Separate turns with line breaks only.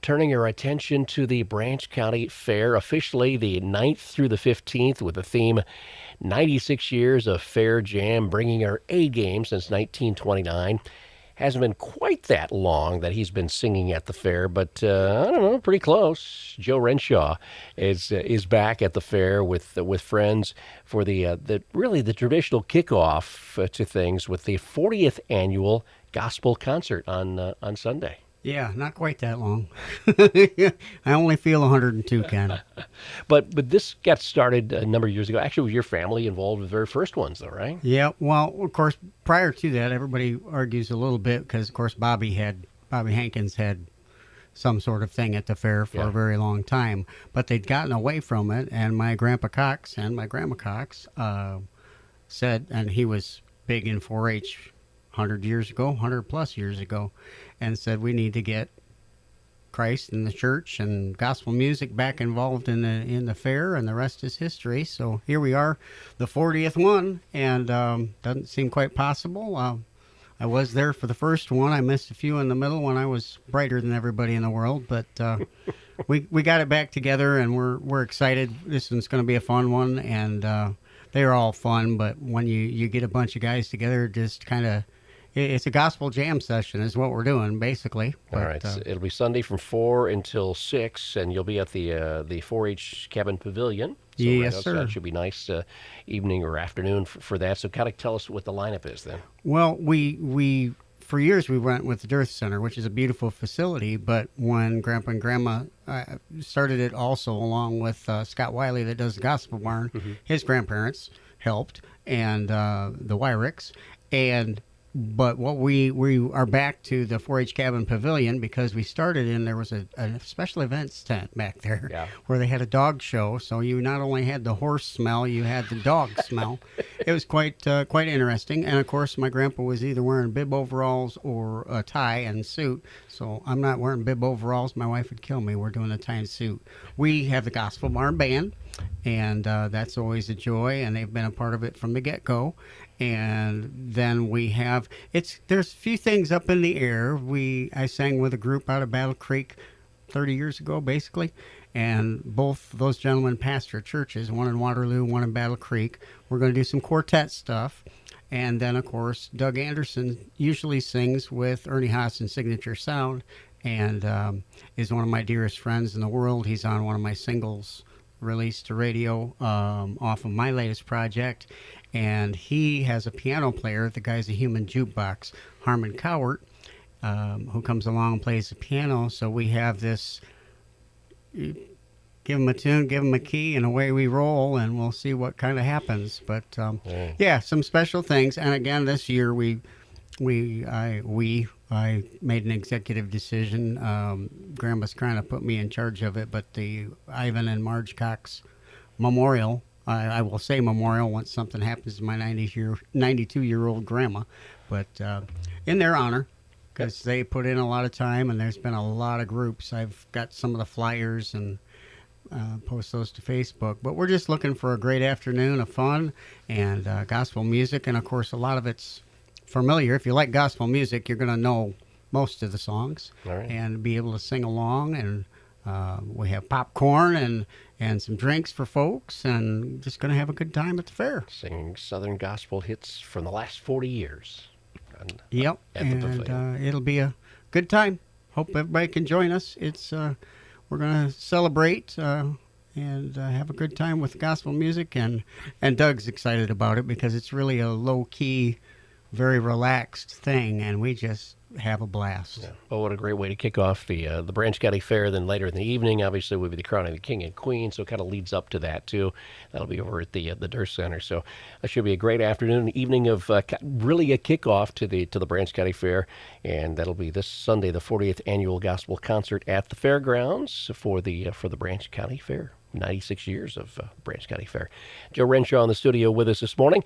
turning our attention to the Branch County Fair, officially the 9th through the 15th, with the theme 96 Years of Fair Jam, bringing our A game since 1929. Hasn't been quite that long that he's been singing at the fair, but I don't know, pretty close. Joe Renshaw is back at the fair with friends for the traditional kickoff to things with the 40th annual gospel concert on Sunday.
Yeah, not quite that long. I only feel 102, Ken.
But this got started a number of years ago. Actually, with your family involved with the very first ones, though, right?
Yeah, well, of course, prior to that, everybody argues a little bit because, of course, Bobby Hankins had some sort of thing at the fair for a very long time. But they'd gotten away from it, and my Grandpa Cox and my Grandma Cox said, and he was big in 4-H 100 years ago, 100 plus years ago, and said we need to get Christ and the church and gospel music back involved in the fair, and the rest is history. So here we are, the 40th one, and doesn't seem quite possible. I was there for the first one. I missed a few in the middle when I was brighter than everybody in the world, but we got it back together, and we're excited. This one's going to be a fun one, and they're all fun. But when you get a bunch of guys together, just kind of, it's a gospel jam session is what we're doing, basically.
All right. So it'll be Sunday from 4 until 6, and you'll be at the 4-H Cabin Pavilion. So
yes, sir.
That should be nice evening or afternoon for that. So kind of tell us what the lineup is then.
Well, we for years we went with the Dearth Center, which is a beautiful facility, but when Grandpa and Grandma started it also along with Scott Wiley that does the Gospel Barn, his grandparents helped, and the Wyricks, but what we are back to the 4-H Cabin Pavilion because we started there was a special events tent back there where they had a dog show. So you not only had the horse smell, you had the dog smell. It was quite interesting. And of course, my grandpa was either wearing bib overalls or a tie and suit. So I'm not wearing bib overalls. My wife would kill me. We're doing a tie and suit. We have the Gospel Barn Band, and that's always a joy. And they've been a part of it from the get-go. And then we have there's a few things up in the air. I sang with a group out of Battle Creek 30 years ago, basically, and both those gentlemen pastor churches, one in Waterloo, one in Battle Creek. We're going to do some quartet stuff, and then of course Doug Anderson usually sings with Ernie Haas and Signature Sound, and is one of my dearest friends in the world. He's on one of my singles released to radio off of my latest project. And he has a piano player. The guy's a human jukebox, Harmon Cowart, who comes along and plays the piano. So we have this, give him a tune, give him a key, and away we roll, and we'll see what kind of happens. But, yeah, some special things. And again, this year I made an executive decision. Grandma's trying to put me in charge of it, but the Ivan and Marge Cox Memorial, I will say memorial once something happens to my 92-year-old grandma, but in their honor, because they put in a lot of time, and there's been a lot of groups. I've got some of the flyers and post those to Facebook. But we're just looking for a great afternoon of fun and gospel music, and of course a lot of it's familiar. If you like gospel music, you're going to know most of the songs and be able to sing along, and we have popcorn and some drinks for folks, and just going to have a good time at the fair.
Singing Southern gospel hits from the last 40 years.
Yep, and it'll be a good time. Hope everybody can join us. We're going to celebrate and have a good time with gospel music, and Doug's excited about it because it's really a low-key, very relaxed thing, and we just have a blast.
Yeah. Well, what a great way to kick off the Branch County Fair. Then later in the evening, obviously, will be the crowning of the King and Queen, so it kind of leads up to that, too. That'll be over at the Durst Center. So it should be a great afternoon, evening of really a kickoff to the Branch County Fair, and that'll be this Sunday, the 40th Annual Gospel Concert at the Fairgrounds for the Branch County Fair. 96 years of Branch County Fair. Joe Renshaw in the studio with us this morning.